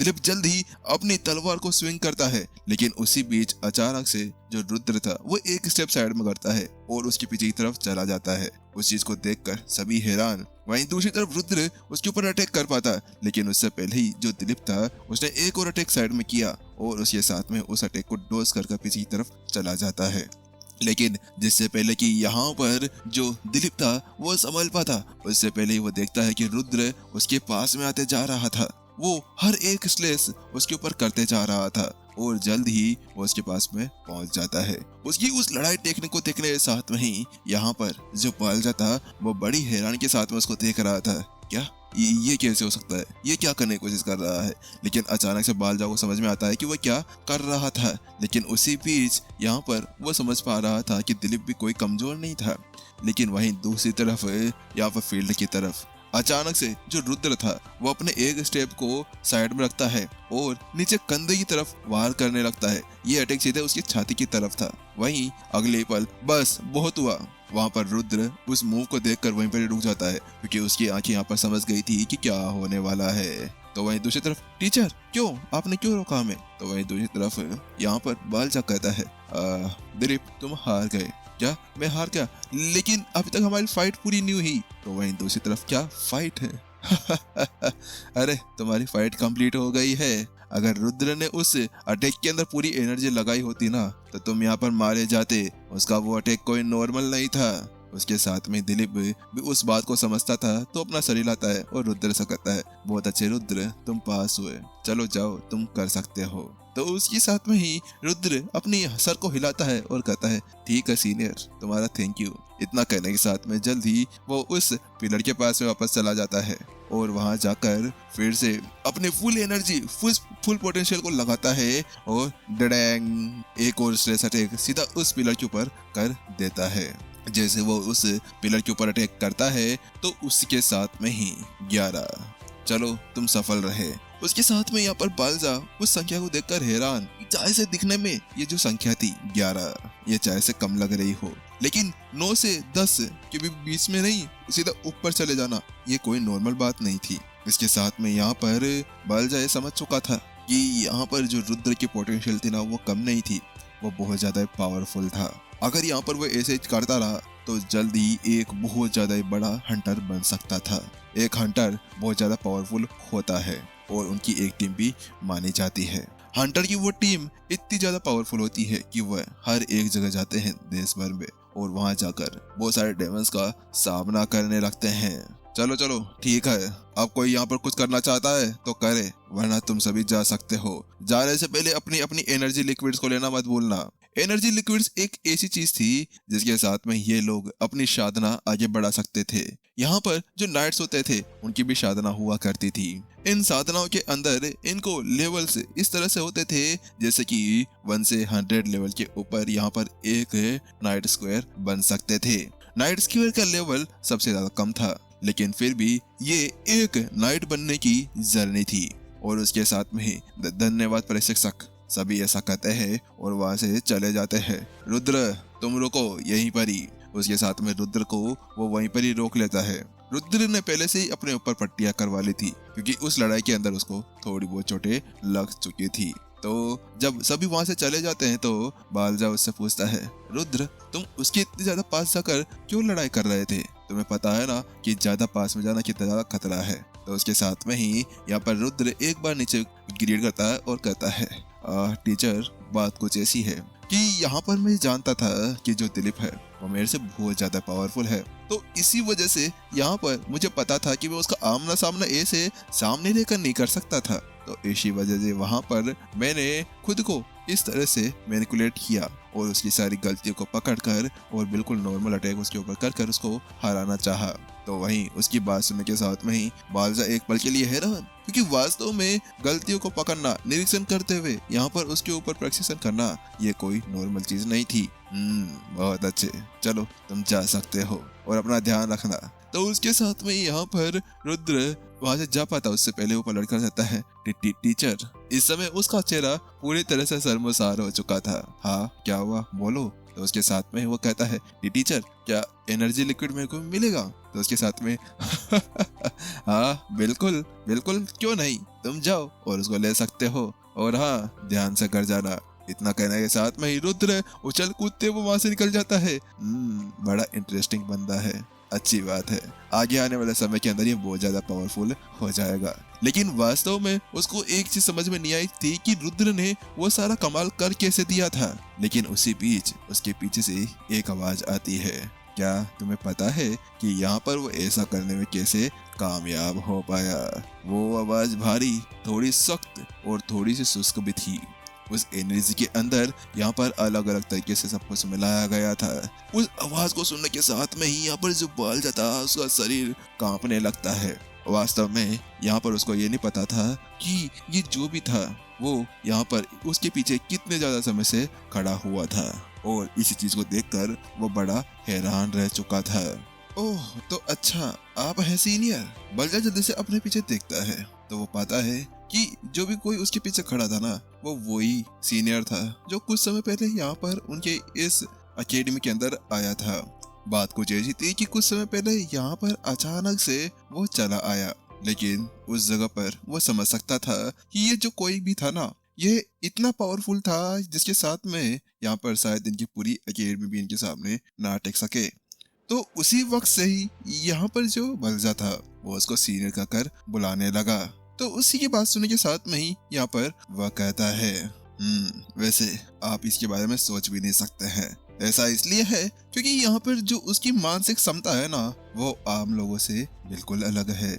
दिलीप जल्द ही अपनी तलवार को स्विंग करता है, लेकिन उसी बीच अचानक से जो रुद्र था वो एक स्टेप साइड में करता है और उसके पीछे की तरफ चला जाता है। उस चीज को देखकर सभी हैरान। वहीं दूसरी तरफ रुद्र उसके ऊपर अटैक कर पाता, लेकिन उससे पहले ही जो दिलीप था उसने एक और अटैक साइड में किया और उसके साथ में उस अटैक को डोज कर पीछे की तरफ चला जाता है। लेकिन जिससे पहले कि यहाँ पर जो दिलीप था वो संभल पाता, उससे पहले ही वो देखता है कि रुद्र उसके पास में आते जा रहा था। वो हर एक स्लेस उसके ऊपर करते जा रहा था और जल्द ही वो उसके पास में पहुंच जाता है। उसकी उस लड़ाई टेक्निक को देखने के साथ में ही यहाँ पर जो बालजा था वो बड़ी हैरानी के साथ में उसको देख रहा था। क्या ये कैसे हो सकता है, ये क्या करने की कोशिश कर रहा है। लेकिन अचानक से बालजा को समझ में आता है कि वो क्या कर रहा था। लेकिन उसी बीच यहाँ पर वो समझ पा रहा था कि दिलीप भी कोई कमजोर नहीं था। लेकिन वहीं दूसरी तरफ यहाँ पर फील्ड की तरफ अचानक से जो रुद्र था वो अपने एक स्टेप को साइड में रखता है और नीचे कंधे की तरफ वार करने लगता है। ये अटैक सीधे उसकी छाती की तरफ था। वहीं अगले पल बस बहुत हुआ, वहां पर रुद्र उस मूव को देखकर वहीं पर रुक जाता है, क्योंकि उसकी आंखें यहाँ पर समझ गई थी कि क्या होने वाला है। तो वहीं दूसरी तरफ टीचर क्यों, आपने क्यों रोका हमें। तो वहीं दूसरी तरफ यहाँ पर बालचा कहता है दिलीप तुम हार गए। क्या मैं हार गया, लेकिन अभी तक हमारी फाइट पूरी नहीं हुई। तो वहीं दूसरी तरफ क्या फाइट है अरे तुम्हारी फाइट कंप्लीट हो गई है। अगर रुद्र ने उस अटैक के अंदर पूरी एनर्जी लगाई होती ना तो तुम यहाँ पर मारे जाते। उसका वो अटैक कोई नॉर्मल नहीं था। उसके साथ में दिलीप भी उस बात को समझता था, तो अपना शरीर लाता है और रुद्र से कहता है बहुत अच्छे रुद्र, तुम पास हुए, चलो जाओ तुम कर सकते हो। तो उसके साथ में ही रुद्र अपनी सर को हिलाता है और कहता है ठीक है सीनियर, तुम्हारा थैंक यू। इतना कहने के साथ में जल्द ही वो उस पिलर के पास में वापस चला जाता है और वहां जाकर फिर से अपनी फुल एनर्जी फुल पोटेंशियल को लगाता है और डडैंग एक और स्ट्रेस अटैक सीधा उस पिलर के ऊपर कर देता है। जैसे वो उस पिलर के ऊपर अटैक करता है तो उसके साथ में ही 11, चलो तुम सफल रहे। उसके साथ में यहाँ पर बालजा उस संख्या को देखकर हैरान, चाहे से दिखने में ये जो संख्या थी 11, ये चाहे से कम लग रही हो, लेकिन 9 से 10 के भी बीच में नहीं, सीधा ऊपर चले जाना ये कोई नॉर्मल बात नहीं थी। इसके साथ में यहाँ पर बालजा ये समझ चुका था कि यहाँ पर जो रुद्र की पोटेंशियल थी ना वो कम नहीं थी, वो बहुत ज्यादा पावरफुल था। अगर यहाँ पर वो ऐसे करता रहा तो जल्द ही एक बहुत ज्यादा बड़ा हंटर बन सकता था। एक हंटर बहुत ज्यादा पावरफुल होता है और उनकी एक टीम भी मानी जाती है। हंटर की वो टीम इतनी ज्यादा पावरफुल होती है कि वह हर एक जगह जाते हैं देश भर में और वहां जाकर बहुत सारे डेमन्स का सामना करने लगते हैं। चलो चलो ठीक है, अब कोई यहाँ पर कुछ करना चाहता है तो करे, वरना तुम सभी जा सकते हो। जाने से पहले अपनी अपनी एनर्जी लिक्विड्स को लेना मत भूलना। एनर्जी लिक्विड्स एक ऐसी चीज थी जिसके साथ में ये लोग अपनी साधना आगे बढ़ा सकते थे। यहाँ पर जो नाइट्स होते थे उनकी भी साधना हुआ करती थी। इन साधनाओं के अंदर इनको लेवल्स इस तरह से होते थे जैसे कि 1 से 100 लेवल के ऊपर यहाँ पर एक नाइट स्क्वायर बन सकते थे। नाइट स्क्वायर का लेवल सबसे ज्यादा कम था, लेकिन फिर भी ये एक नाइट बनने की जर्नी थी। और उसके साथ में ही धन्यवाद प्रशिक्षक, सभी ऐसा कहते हैं और वहां से चले जाते हैं। रुद्र तुम रुको यहीं पर ही। उसके साथ में रुद्र को वो वहीं पर ही रोक लेता है। रुद्र ने पहले से ही अपने ऊपर पट्टियां करवा ली थी, क्योंकि उस लड़ाई के अंदर उसको थोड़ी बहुत चोटें लग चुकी थी। तो जब सभी वहां से चले जाते हैं तो बालजा उससे पूछता है रुद्र तुम उसके इतनी ज्यादा पास जाकर क्यों लड़ाई कर रहे थे, तुम्हें पता है ना कि ज्यादा पास में जाना कितना ज्यादा खतरा है। तो उसके साथ में ही यहाँ पर रुद्र एक बार नीचे गिर करता है और कहता है टीचर बात कुछ ऐसी है कि यहाँ पर मैं जानता था कि जो दिलीप है वो मेरे से बहुत ज्यादा पावरफुल है, तो इसी वजह से यहाँ पर मुझे पता था कि मैं उसका आमना सामना ऐसे सामने लेकर नहीं कर सकता था। तो इसी वजह से वहां पर मैंने खुद को इस तरह से मैनिपुलेट किया और उसकी सारी गलतियों को पकड़कर और बिल्कुल नॉर्मल अटैक उसके ऊपर कर उसको हराना चाहा। तो वहीं उसकी बात सुनने के साथ में ही बालजा एक पल के लिए हैरान, क्योंकि वास्तव में गलतियों को पकड़ना, निरीक्षण करते हुए यहाँ पर उसके ऊपर प्रेसिशन करना ये कोई नॉर्मल चीज नहीं थी। बहुत अच्छे, चलो तुम जा सकते हो और अपना ध्यान रखना। तो उसके साथ में यहाँ पर रुद्र वहां से जा पाता उससे पहले वो पलट कर जाता है टीचर। इस समय उसका चेहरा पूरी तरह से शर्मसार हो चुका था। हाँ क्या हुआ बोलो। तो उसके साथ में वो कहता है टीचर क्या एनर्जी लिक्विड मेरे को मिलेगा। तो उसके साथ में हाँ बिल्कुल बिल्कुल, क्यों नहीं, तुम जाओ और उसको ले सकते हो, और हाँ ध्यान से कर जाना। इतना कहने के साथ में ही रुद्र उछल कूदते वो वहां से निकल जाता है। बड़ा इंटरेस्टिंग बंदा है, अच्छी बात है, आगे आने वाले समय के अंदर ये बहुत ज्यादा पावरफुल हो जाएगा। लेकिन वास्तव में उसको एक चीज समझ में नहीं आई थी कि रुद्र ने वो सारा कमाल कर कैसे दिया था। लेकिन उसी बीच उसके पीछे से एक आवाज आती है। क्या तुम्हें पता है कि यहाँ पर वो ऐसा करने में कैसे कामयाब हो पाया? वो आवाज भारी, थोड़ी सख्त और थोड़ी सी शुष्क भी थी। उस एनर्जी के अंदर यहाँ पर अलग अलग तरीके से सब कुछ मिलाया गया था। उस आवाज को सुनने के साथ में ही यहाँ पर जो बाल जाता उसका शरीर कांपने लगता है। वास्तव में यहाँ पर उसको ये नहीं पता था कि ये जो भी था वो यहाँ पर उसके पीछे कितने ज्यादा समय से खड़ा हुआ था, और इसी चीज को देखकर वो बड़ा हैरान रह चुका था। ओह तो अच्छा आप है सीनियर। बलजा जल्दी से अपने पीछे देखता है तो वो पाता है कि जो भी कोई उसके पीछे खड़ा था ना, वो वही सीनियर था जो कुछ समय पहले यहाँ पर उनके इस अकेडमी के अंदर आया था। बात कुछ ऐसी थी कि कुछ समय पहले यहाँ पर अचानक से वो चला आया, लेकिन उस जगह पर वो समझ सकता था कि ये जो कोई भी था ना, ये इतना पावरफुल था जिसके साथ में यहाँ पर शायद इनकी पूरी अकेडमी भी इनके सामने ना टेक सके। तो उसी वक्त से ही यहाँ पर जो बलजा था वो उसको सीनियर कहकर बुलाने लगा। तो उसी की बात सुनने के साथ में ही यहाँ पर वह कहता है, वैसे आप इसके बारे में सोच भी नहीं सकते हैं। ऐसा इसलिए है क्योंकि यहाँ पर जो उसकी मानसिक क्षमता है ना, वो आम लोगों से बिल्कुल अलग है।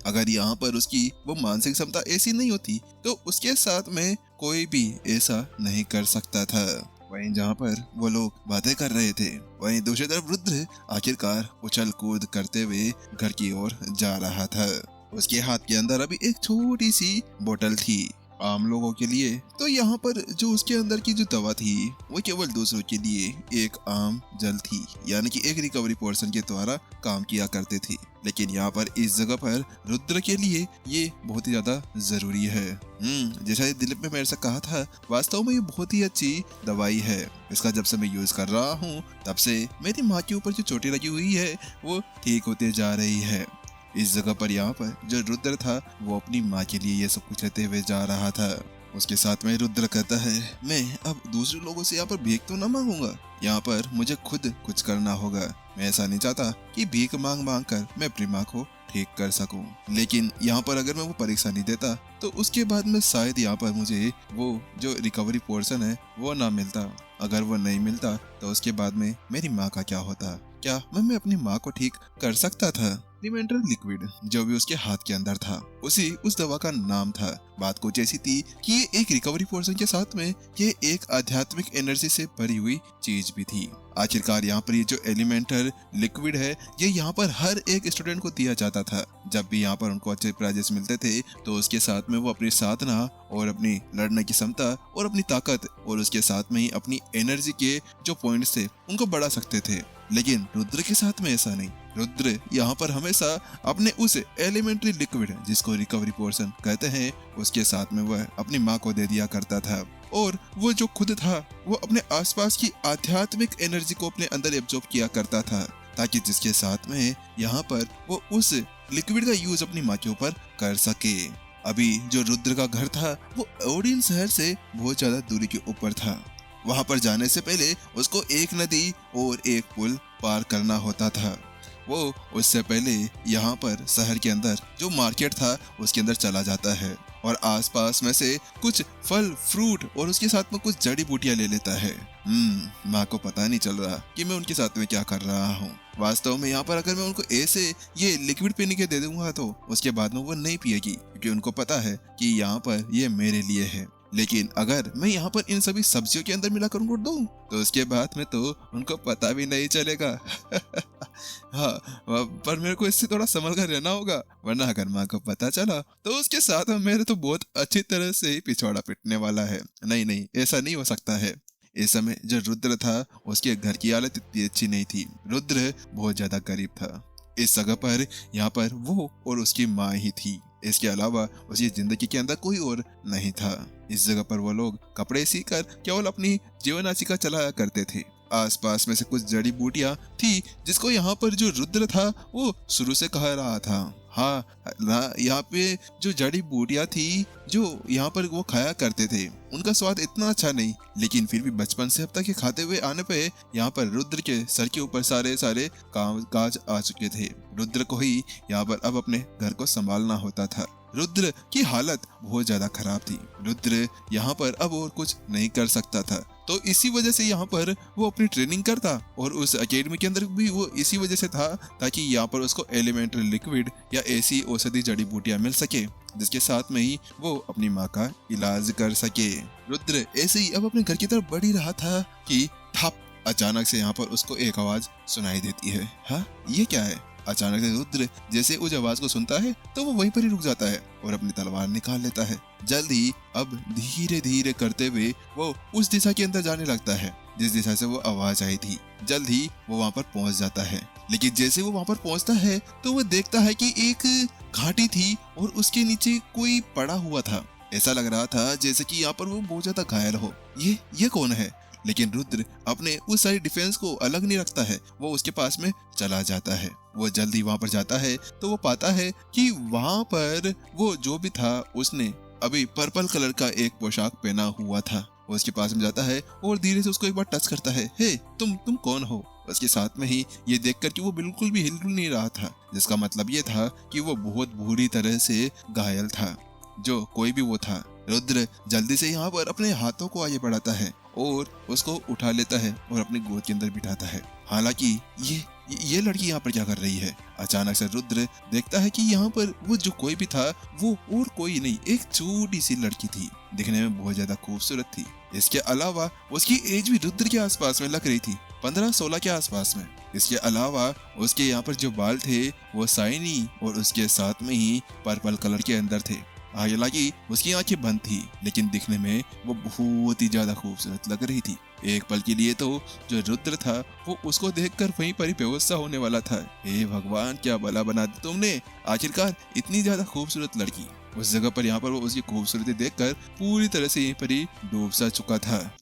अगर यहाँ पर उसकी वो मानसिक क्षमता ऐसी नहीं होती तो उसके साथ में कोई भी ऐसा नहीं कर सकता था। वहीं जहाँ पर वो लोग बातें कर रहे थे, वहीं दूसरी तरफ रुद्र आखिरकार उछल कूद करते हुए घर की ओर जा रहा था। उसके हाथ के अंदर अभी एक छोटी सी बोतल थी आम लोगों के लिए। तो यहाँ पर जो उसके अंदर की जो दवा थी वो केवल दूसरों के लिए एक आम जल थी, यानी कि एक रिकवरी पोर्शन के द्वारा काम किया करते थे। लेकिन यहाँ पर इस जगह पर रुद्र के लिए ये बहुत ही ज्यादा जरूरी है। जैसा दिलीप ने मेरे से कहा था, वास्तव में ये बहुत ही अच्छी दवाई है। इसका जब से मैं यूज कर रहा हूँ तब से मेरी माँ के ऊपर जो चोटें लगी हुई है वो ठीक होते जा रही है। इस जगह पर यहाँ पर जो रुद्र था वो अपनी माँ के लिए ये सब कुछ लेते हुए जा रहा था। उसके साथ में रुद्र कहता है, मैं अब दूसरे लोगों से यहाँ पर भीख तो न मांगूंगा, यहाँ पर मुझे खुद कुछ करना होगा। मैं ऐसा नहीं चाहता कि भीख मांग मांग कर मैं अपनी माँ को ठीक कर सकूं। लेकिन यहाँ पर अगर मैं वो परीक्षा नहीं देता तो उसके बाद में शायद यहाँ पर मुझे वो जो रिकवरी पोर्शन है वो ना मिलता। अगर वो नहीं मिलता तो उसके बाद में मेरी माँ का क्या होता? क्या मैं अपनी माँ को ठीक कर सकता था? एलिमेंटल लिक्विड जो भी उसके हाथ के अंदर था उस दवा का नाम था। बात कुछ ऐसी थी कि ये एक रिकवरी पोर्शन के साथ में ये एक आध्यात्मिक एनर्जी से भरी हुई चीज भी थी। आखिरकार यहाँ पर ये जो एलिमेंटल लिक्विड है ये यहाँ पर हर एक स्टूडेंट को दिया जाता था। जब भी यहाँ पर उनको अच्छे प्राइजेस मिलते थे तो उसके साथ में वो अपनी साधना और अपनी लड़ने की क्षमता और अपनी ताकत और उसके साथ में ही अपनी एनर्जी के जो पॉइंट्स थे उनको बढ़ा सकते थे। लेकिन रुद्र के साथ में ऐसा नहीं। रुद्र यहाँ पर हमेशा अपने उस एलिमेंट्री लिक्विड जिसको रिकवरी पोर्शन कहते हैं उसके साथ में वह अपनी माँ को दे दिया करता था, और वो जो खुद था वो अपने आसपास की आध्यात्मिक एनर्जी को अपने अंदर एब्जॉर्ब किया करता था, ताकि जिसके साथ में यहाँ पर वो उस लिक्विड का यूज अपनी माँ के ऊपर कर सके। अभी जो रुद्र का घर था वो ओडिन शहर से बहुत ज्यादा दूरी के ऊपर था। वहां पर जाने से पहले उसको एक नदी और एक पुल पार करना होता था। वो उससे पहले यहाँ पर शहर के अंदर जो मार्केट था उसके अंदर चला जाता है और आसपास में से कुछ फल फ्रूट और उसके साथ में कुछ जड़ी बूटियां ले लेता है। माँ को पता नहीं चल रहा कि मैं उनके साथ में क्या कर रहा हूँ। वास्तव में यहाँ पर अगर मैं उनको ऐसे ये लिक्विड पीने के दे दूंगा तो उसके बाद में वो नहीं पिएगी, क्योंकि उनको पता है कि यहाँ पर ये मेरे लिए है। लेकिन अगर मैं यहाँ पर इन सभी सब्जियों के अंदर मिलाकर उनको दूं तो उसके बाद में तो उनको पता भी नहीं चलेगा। हाँ, पर मेरे को इससे थोड़ा संभल कर रहना होगा, वरना अगर माँ को पता चला तो उसके साथ में मेरे तो बहुत अच्छी तरह से ही पिछवाड़ा पिटने वाला है। नहीं, ऐसा नहीं हो सकता है। इस समय जो रुद्र था उसके घर की हालत इतनी अच्छी नहीं थी। रुद्र बहुत ज्यादा गरीब था। इस जगह पर यहाँ पर वो और उसकी माँ ही थी। इसके अलावा उसकी जिंदगी के अंदर कोई और नहीं था। इस जगह पर वो लोग कपड़े सीकर केवल अपनी जीवन आजीविका चलाया करते थे। आसपास में से कुछ जड़ी बूटियां थी जिसको यहाँ पर जो रुद्र था वो शुरू से कह रहा था। हाँ, यहाँ पे जो जड़ी बूटियां थी जो यहाँ पर वो खाया करते थे उनका स्वाद इतना अच्छा नहीं, लेकिन फिर भी बचपन से अब तक ये खाते हुए आने पे यहाँ पर रुद्र के सर के ऊपर सारे सारे काज आ चुके थे। रुद्र को ही यहाँ पर अब अपने घर को संभालना होता था। रुद्र की हालत बहुत ज्यादा खराब थी। रुद्र यहाँ पर अब और कुछ नहीं कर सकता था, तो इसी वजह से यहाँ पर वो अपनी ट्रेनिंग करता और उस एकेडमी के अंदर भी वो इसी वजह से था ताकि यहाँ पर उसको एलिमेंटल लिक्विड या ऐसी औषधि जड़ी बूटियां मिल सके जिसके साथ में ही वो अपनी माँ का इलाज कर सके। रुद्र ऐसे ही अब अपने घर की तरफ बढ़ ही रहा था कि ठप, अचानक से यहाँ पर उसको एक आवाज सुनाई देती है। हाँ, ये क्या है? अचानक से रुद्र जैसे उस आवाज को सुनता है तो वो वहीं पर ही रुक जाता है और अपनी तलवार निकाल लेता है। जल्द ही अब धीरे धीरे करते हुए वो उस दिशा के अंदर जाने लगता है जिस दिशा से वो आवाज आई थी। जल्द ही वो वहां पर पहुंच जाता है, लेकिन जैसे वो वहां पर पहुंचता है तो वो देखता है कि एक घाटी थी और उसके नीचे कोई पड़ा हुआ था। ऐसा लग रहा था जैसे कि यहाँ पर वो बहुत ज्यादा घायल हो। ये कौन है? लेकिन रुद्र अपने उस सारी डिफेंस को अलग नहीं रखता है, वो उसके पास में चला जाता है। वो जल्दी वहां पर जाता है तो वो पाता है कि वहां पर वो जो भी था उसने अभी पर्पल कलर का एक पोशाक पहना हुआ था। वो उसके पास में जाता है और धीरे से उसको एक बार टच करता है। हे, तुम कौन हो? उसके साथ में ही ये देखकर कि वो बिल्कुल भी हिल नहीं रहा था, जिसका मतलब ये था कि वो बहुत बुरी तरह से घायल था, जो कोई भी वो था। रुद्र जल्दी से यहाँ पर अपने हाथों को आगे बढ़ाता है और उसको उठा लेता है और अपनी गोद के अंदर बिठाता है। हालांकि ये लड़की यहाँ पर क्या कर रही है? अचानक से रुद्र देखता है कि यहाँ पर वो जो कोई भी था वो और कोई नहीं, एक छोटी सी लड़की थी, दिखने में बहुत ज्यादा खूबसूरत थी। इसके अलावा उसकी एज भी रुद्र के आसपास में लग रही थी, 15-16 के आसपास में। इसके अलावा उसके यहाँ पर जो बाल थे वो शाइनी और उसके साथ में ही पर्पल कलर के अंदर थे। हालांकि उसकी आंखें बंद थी, लेकिन दिखने में वो बहुत ही ज्यादा खूबसूरत लग रही थी। एक पल के लिए तो जो रुद्र था वो उसको देखकर वहीं पर ही बेहोश सा होने वाला था। हे भगवान, क्या भला बना दिया तुमने, आखिरकार इतनी ज्यादा खूबसूरत लड़की। उस जगह पर यहाँ पर वो उसकी खूबसूरती देखकर पूरी तरह से यहीं पर ही डूब सा चुका था।